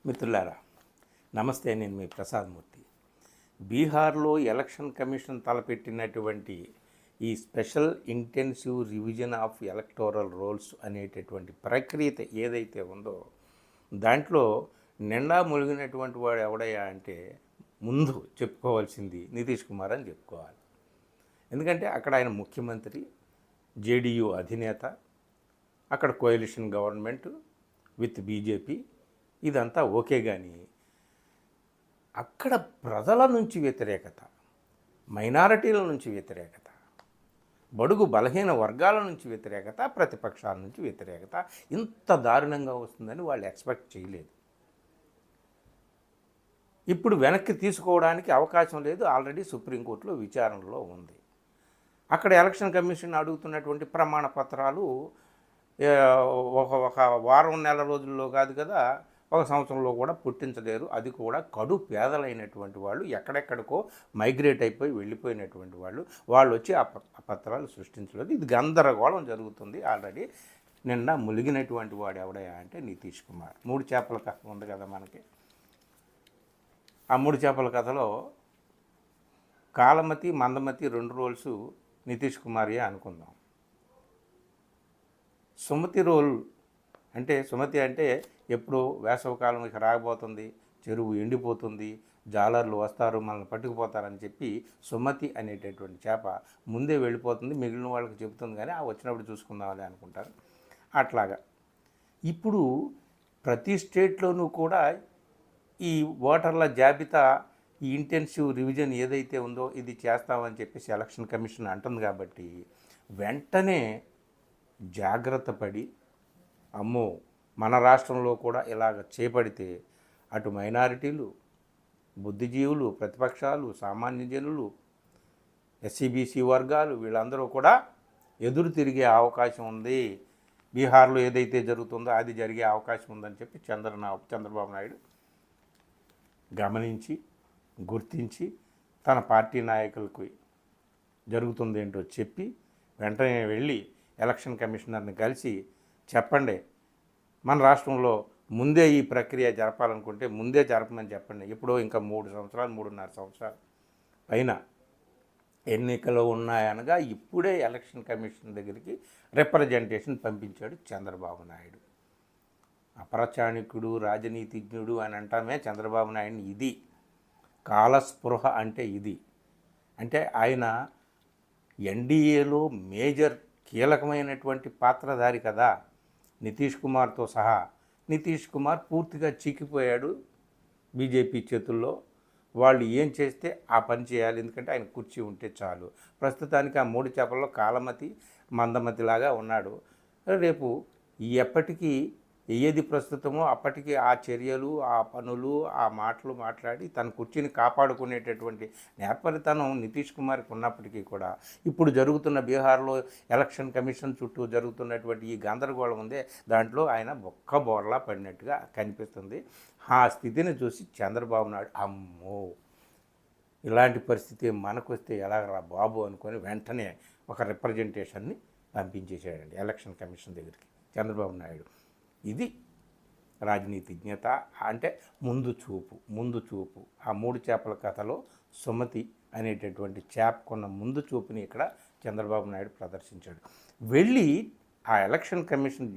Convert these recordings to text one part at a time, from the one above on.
మిత్రులారా, నమస్తే. నేను మీ ప్రసాదమూర్తి. బీహార్లో ఎలక్షన్ కమిషన్ తలపెట్టినటువంటి ఈ special intensive revision of electoral rolls అనేటటువంటి ప్రక్రియ ఏదైతే ఉందో దాంట్లో నిండా మునిగినటువంటి వాడు ఎవడయ్యా అంటే ముందు చెప్పుకోవాల్సింది నితీష్ కుమార్ అని చెప్పుకోవాలి. ఎందుకంటే అక్కడ ఆయన ముఖ్యమంత్రి, జేడీయూ అధినేత, అక్కడ కోయలిషన్ గవర్నమెంట్ విత్ బీజేపీ, ఇదంతా ఓకే. కానీ అక్కడ ప్రజల నుంచి వ్యతిరేకత, మైనారిటీల నుంచి వ్యతిరేకత, బడుగు బలహీన వర్గాల నుంచి వ్యతిరేకత, ప్రతిపక్షాల నుంచి వ్యతిరేకత ఇంత దారుణంగా వస్తుందని వాళ్ళు ఎక్స్పెక్ట్ చేయలేదు. ఇప్పుడు వెనక్కి తీసుకోవడానికి అవకాశం లేదు. ఆల్రెడీ సుప్రీంకోర్టులో విచారణలో ఉంది. అక్కడ ఎలక్షన్ కమిషన్ అడుగుతున్నటువంటి ప్రమాణ పత్రాలు ఒక వారం నెల రోజుల్లో కాదు కదా, ఒక సంవత్సరంలో కూడా పుట్టించలేరు. అది కూడా కడు పేదలైనటువంటి వాళ్ళు, ఎక్కడెక్కడికో మైగ్రేట్ అయిపోయి వెళ్ళిపోయినటువంటి వాళ్ళు వచ్చి ఆ పత్రాలు సృష్టించలేదు. ఇది గందరగోళం జరుగుతుంది. ఆల్రెడీ నిన్న ములిగినటువంటి వాడు ఎవడయా అంటే నితీష్ కుమార్. 3 చేపల కథ ఉంది కదా మనకి. ఆ 3 చేపల కథలో కాలమతి, మందమతి 2 రోల్స్ నితీష్ కుమార్యే అనుకుందాం. సుమతి రోల్ అంటే, సుమతి అంటే ఎప్పుడు వేసవకాలం ఇక రాకపోతుంది, చెరువు ఎండిపోతుంది, జాలర్లు వస్తారు మనల్ని పట్టుకుపోతారని చెప్పి సుమతి అనేటటువంటి చేప ముందే వెళ్ళిపోతుంది. మిగిలిన వాళ్ళకి చెబుతుంది కానీ ఆ వచ్చినప్పుడు చూసుకుందామని అనుకుంటారు. అట్లాగా ఇప్పుడు ప్రతి స్టేట్లోనూ కూడా ఈ ఓటర్ల జాబితా, ఈ ఇంటెన్సివ్ రివిజన్ ఏదైతే ఉందో ఇది చేస్తామని చెప్పేసి ఎలక్షన్ కమిషన్ అంటుంది. కాబట్టి వెంటనే జాగ్రత్త పడి, అమ్మో మన రాష్ట్రంలో కూడా ఇలాగ చేపడితే అటు మైనారిటీలు, బుద్ధిజీవులు, ప్రతిపక్షాలు, సామాన్య జనులు, ఎస్సీబీసీ వర్గాలు వీళ్ళందరూ కూడా ఎదురు తిరిగే అవకాశం ఉంది. బీహార్లో ఏదైతే జరుగుతుందో అది జరిగే అవకాశం ఉందని చెప్పి చంద్రబాబు నాయుడు గమనించి, గుర్తించి తన పార్టీ నాయకులకు జరుగుతుందేంటో చెప్పి వెంటనే వెళ్ళి ఎలక్షన్ కమిషనర్ని కలిసి చెప్పండి, మన రాష్ట్రంలో ముందే ఈ ప్రక్రియ జరపాలనుకుంటే ముందే జరపమని చెప్పండి. ఎప్పుడో ఇంకా 3.5 సంవత్సరాలు పైన ఎన్నికలు ఉన్నాయనగా ఇప్పుడే ఎలక్షన్ కమిషన్ దగ్గరికి రిప్రజెంటేషన్ పంపించాడు చంద్రబాబు నాయుడు. అపరచాణికుడు, రాజనీతిజ్ఞుడు అని అంటామే చంద్రబాబు నాయుడిని. ఇది కాలస్పృహ అంటే ఇది. అంటే ఆయన ఎన్డీఏలో మేజర్ కీలకమైనటువంటి పాత్రధారి కదా నితీష్ కుమార్తో సహా. నితీష్ కుమార్ పూర్తిగా చిక్కిపోయాడు బీజేపీ చేతుల్లో. వాళ్ళు ఏం చేస్తే ఆ పని చేయాలి, ఎందుకంటే ఆయన కుర్చీ ఉంటే చాలు. ప్రస్తుతానికి ఆ 3 చేపల్లో కాలమతి, మందమతిలాగా ఉన్నాడు. రేపు ఎప్పటికీ ఏది ప్రస్తుతమో అప్పటికి ఆ చర్యలు, ఆ పనులు, ఆ మాటలు మాట్లాడి తన కుర్చీని కాపాడుకునేటటువంటి నేర్పరితనం నితీష్ కుమార్కి ఉన్నప్పటికీ కూడా ఇప్పుడు జరుగుతున్న బీహార్లో ఎలక్షన్ కమిషన్ చుట్టూ జరుగుతున్నటువంటి ఈ గందరగోళం ఉందే, దాంట్లో ఆయన బొక్క బోర్లా పడినట్టుగా కనిపిస్తుంది. ఆ స్థితిని చూసి చంద్రబాబు నాయుడు అమ్మో ఇలాంటి పరిస్థితి మనకు వస్తే ఎలాగరా బాబు అనుకొని వెంటనే ఒక రిప్రజెంటేషన్ని పంపించేసాడండి ఎలక్షన్ కమిషన్ దగ్గరికి చంద్రబాబు నాయుడు. ఇది రాజనీతిజ్ఞత అంటే ముందు చూపు. ఆ 3 చేపల కథలో సుమతి అనేటటువంటి చేపకున్న ముందు చూపుని ఇక్కడ చంద్రబాబు నాయుడు ప్రదర్శించాడు. వెళ్ళి ఆ ఎలక్షన్ కమిషన్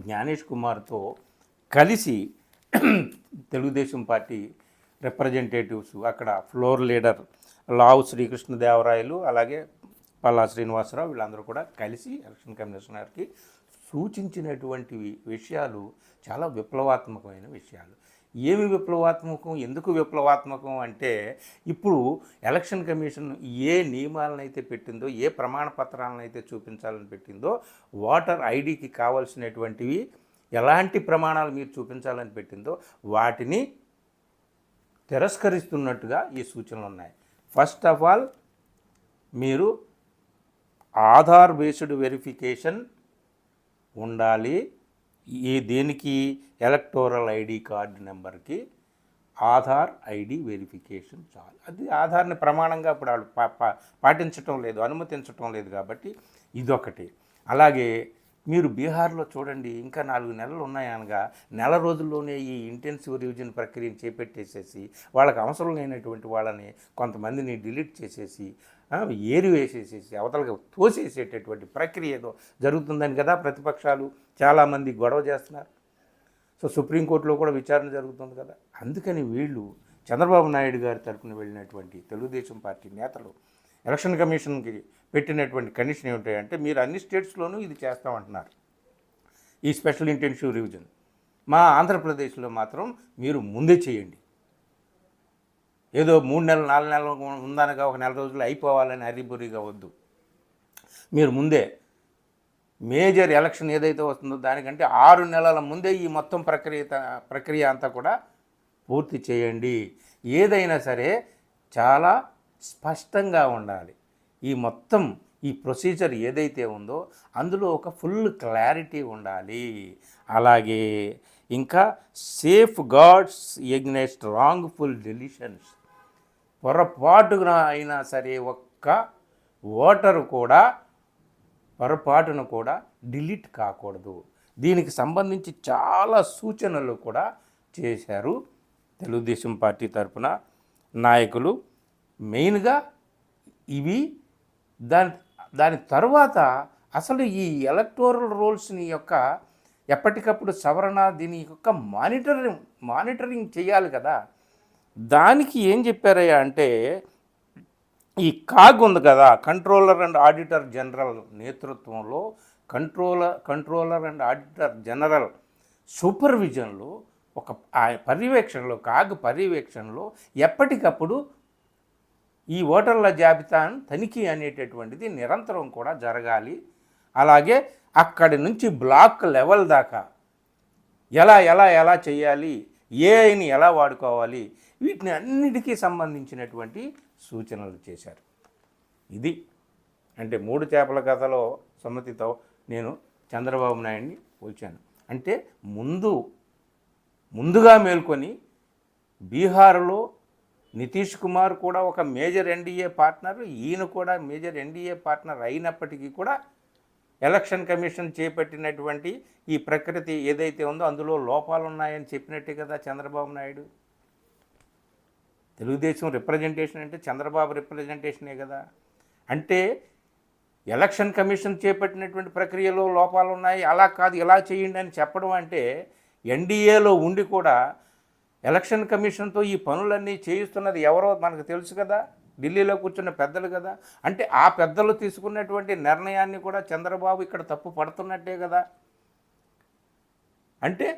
జ్ఞానేష్ కుమార్తో కలిసి తెలుగుదేశం పార్టీ రిప్రజెంటేటివ్స్, అక్కడ ఫ్లోర్ లీడర్ లావు శ్రీకృష్ణదేవరాయలు, అలాగే పల్లా శ్రీనివాసరావు వీళ్ళందరూ కూడా కలిసి ఎలక్షన్ కమిషనర్కి సూచించినటువంటి విషయాలు చాలా విప్లవాత్మకమైన విషయాలు. ఏమి విప్లవాత్మకం, ఎందుకు విప్లవాత్మకం అంటే ఇప్పుడు ఎలక్షన్ కమిషన్ ఏ నియమాలను అయితే పెట్టిందో, ఏ ప్రమాణ పత్రాలను అయితే చూపించాలని పెట్టిందో, ఓటర్ ఐడికి కావాల్సినటువంటివి ఎలాంటి ప్రమాణాలు మీరు చూపించాలని పెట్టిందో వాటిని తిరస్కరిస్తున్నట్టుగా ఈ సూచనలు ఉన్నాయి. ఫస్ట్ ఆఫ్ ఆల్ మీరు ఆధార్ బేస్డ్ వెరిఫికేషన్ ఉండాలి. దేనికి? ఎలక్టోరల్ ఐడి కార్డు నెంబర్కి ఆధార్ ఐడి వెరిఫికేషన్ చాలు. అది ఆధార్ని ప్రమాణంగా ఇప్పుడు వాళ్ళు పాటించటం లేదు, అనుమతించటం లేదు. కాబట్టి ఇదొకటి. అలాగే మీరు బీహార్లో చూడండి, ఇంకా 4 నెలలు ఉన్నాయనగా నెల రోజుల్లోనే ఈ ఇంటెన్సివ్ రివిజన్ ప్రక్రియను చేపట్టేసేసి వాళ్ళకి అవసరం లేనటువంటి వాళ్ళని కొంతమందిని డిలీట్ చేసేసి ఏరి వేసేసేసి అవతలకి తోసేసేటటువంటి ప్రక్రియ ఏదో జరుగుతుందని కదా ప్రతిపక్షాలు చాలామంది గొడవ చేస్తున్నారు. సో సుప్రీంకోర్టులో కూడా విచారణ జరుగుతుంది కదా. అందుకని వీళ్ళు చంద్రబాబు నాయుడు గారి తరఫున వెళ్ళినటువంటి తెలుగుదేశం పార్టీ నేతలు ఎలక్షన్ కమిషన్కి పెట్టినటువంటి కండిషన్ ఏమిటంటే, మీరు అన్ని స్టేట్స్లోనూ ఇది చేస్తామంటున్నారు ఈ స్పెషల్ ఇంటెన్సివ్ రివిజన్, మా ఆంధ్రప్రదేశ్లో మాత్రం మీరు ముందే చేయండి. ఏదో 3 నెలలు 4 నెలలు ఉందనగా ఒక నెల రోజులు అయిపోవాలని హరిబురిగా వద్దు. మీరు ముందే మేజర్ ఎలక్షన్ ఏదైతే వస్తుందో దానికంటే 6 నెలల ముందే ఈ మొత్తం ప్రక్రియ అంతా కూడా పూర్తి చేయండి. ఏదైనా సరే చాలా స్పష్టంగా ఉండాలి. ఈ మొత్తం ఈ ప్రొసీజర్ ఏదైతే ఉందో అందులో ఒక ఫుల్ క్లారిటీ ఉండాలి. అలాగే ఇంకా safe guards against wrongful decisions, పొరపాటున అయినా సరే ఒక్క ఓటరు కూడా పొరపాటును కూడా డిలీట్ కాకూడదు. దీనికి సంబంధించి చాలా సూచనలు కూడా చేశారు తెలుగుదేశం పార్టీ తరఫున నాయకులు. మెయిన్గా ఇవి దాని తర్వాత అసలు ఈ ఎలక్టోరల్ రోల్స్ని యొక్క ఎప్పటికప్పుడు సవరణ, దీని యొక్క మానిటరింగ్ చేయాలి కదా. దానికి ఏం చెప్పారయ్యా అంటే, ఈ కాగ్ ఉంది కదా, కంట్రోలర్ అండ్ ఆడిటర్ జనరల్ నేతృత్వంలో కంట్రోలర్ అండ్ ఆడిటర్ జనరల్ సూపర్విజన్లో ఒక పర్యవేక్షణలో కాగ్ పర్యవేక్షణలో ఎప్పటికప్పుడు ఈ ఓటర్ల జాబితాను తనిఖీ అనేటటువంటిది నిరంతరం కూడా జరగాలి. అలాగే అక్కడి నుంచి బ్లాక్ లెవెల్ దాకా ఎలా ఎలా ఎలా చేయాలి, ఏఐని ఎలా వాడుకోవాలి, వీటిని అన్నిటికీ సంబంధించినటువంటి సూచనలు చేశారు. ఇది అంటే 3 చేపల కథలో సమ్మతితో నేను చంద్రబాబు నాయుడిని పోల్చాను. అంటే ముందుగా మేల్కొని బీహార్లో నితీష్ కుమార్ కూడా ఒక మేజర్ ఎన్డీఏ పార్ట్నర్, ఈయన కూడా మేజర్ ఎన్డీఏ పార్ట్నర్ అయినప్పటికీ కూడా ఎలక్షన్ కమిషన్ చేపట్టినటువంటి ఈ ప్రక్రియ ఏదైతే ఉందో అందులో లోపాలు ఉన్నాయని చెప్పినట్టే కదా చంద్రబాబు నాయుడు. తెలుగుదేశం రిప్రజెంటేషన్ అంటే చంద్రబాబు రిప్రజెంటేషనే కదా. అంటే ఎలక్షన్ కమిషన్ చేపట్టినటువంటి ప్రక్రియలో లోపాలు ఉన్నాయి, అలా కాదు ఇలా చేయండి అని చెప్పడం అంటే ఎన్డీఏలో ఉండి కూడా ఎలక్షన్ కమిషన్తో ఈ పనులన్నీ చేయిస్తున్నది ఎవరో మనకు తెలుసు కదా, ఢిల్లీలో కూర్చున్న పెద్దలు కదా. అంటే ఆ పెద్దలు తీసుకున్నటువంటి నిర్ణయాన్ని కూడా చంద్రబాబు ఇక్కడ తప్పు పడుతున్నట్టే కదా. అంటే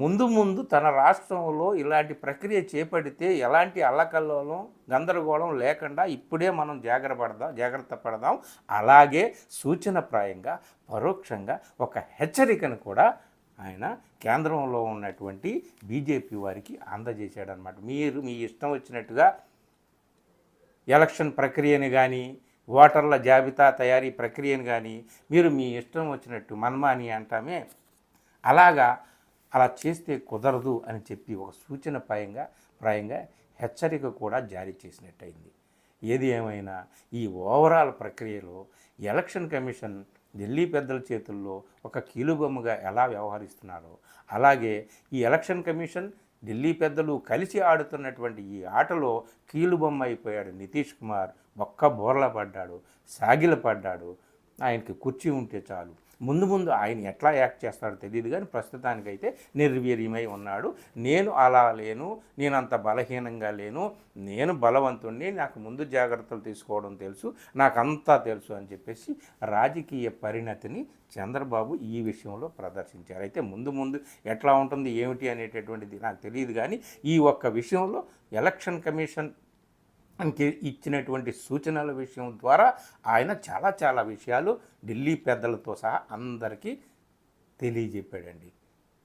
ముందు తన రాష్ట్రంలో ఇలాంటి ప్రక్రియ చేపడితే ఎలాంటి అల్లకల్లోలం గందరగోళం లేకుండా ఇప్పుడే మనం జాగ్రత్త పడదాం. అలాగే సూచనప్రాయంగా పరోక్షంగా ఒక హెచ్చరికను కూడా ఆయన కేంద్రంలో ఉన్నటువంటి బీజేపీ వారికి అందజేశాడనమాట. మీరు మీ ఇష్టం వచ్చినట్టుగా ఎలక్షన్ ప్రక్రియని కానీ ఓటర్ల జాబితా తయారీ ప్రక్రియను కానీ మీరు మీ ఇష్టం వచ్చినట్టు మన్మాని అంటామే అలా చేస్తే కుదరదు అని చెప్పి ఒక సూచన ప్రాయంగా హెచ్చరిక కూడా జారీ చేసినట్టయింది. ఏది ఏమైనా ఈ ఓవరాల్ ప్రక్రియలో ఎలక్షన్ కమిషన్ ఢిల్లీ పెద్దల చేతుల్లో ఒక కీలుబొమ్మగా ఎలా వ్యవహరిస్తున్నారో, అలాగే ఈ ఎలక్షన్ కమిషన్ ఢిల్లీ పెద్దలు కలిసి ఆడుతున్నటువంటి ఈ ఆటలో కీలుబొమ్మ అయిపోయాడు నితీష్ కుమార్. ఒక్క బోర్ల పడ్డాడు, సాగిల పడ్డాడు. ఆయనకి కుర్చీ ఉంటే చాలు. ముందు ఆయన ఎట్లా యాక్ట్ చేస్తాడో తెలియదు, కానీ ప్రస్తుతానికైతే నిర్వీర్యమై ఉన్నాడు. నేను అలా లేను, నేను అంత బలహీనంగా లేను, నేను బలవంతుణ్ణి, నాకు ముందు జాగ్రత్తలు తీసుకోవడం తెలుసు, నాకంతా తెలుసు అని చెప్పేసి రాజకీయ పరిణతిని చంద్రబాబు ఈ విషయంలో ప్రదర్శించారు. అయితే ముందు ఎట్లా ఉంటుంది ఏమిటి అనేటటువంటిది నాకు తెలియదు, కానీ ఈ ఒక్క విషయంలో ఎలక్షన్ కమిషన్ ఇచ్చినటువంటి సూచనల విషయం ద్వారా ఆయన చాలా విషయాలు ఢిల్లీ పెద్దలతో సహా అందరికీ తెలియజెప్పాడండి.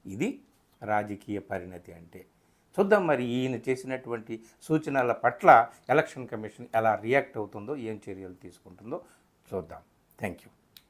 ఇది రాజకీయ పరిణతి అంటే. చూద్దాం మరి ఈయన చేసినటువంటి సూచనల పట్ల ఎలక్షన్ కమిషన్ ఎలా రియాక్ట్ అవుతుందో, ఏం చర్యలు తీసుకుంటుందో చూద్దాం. Thank you.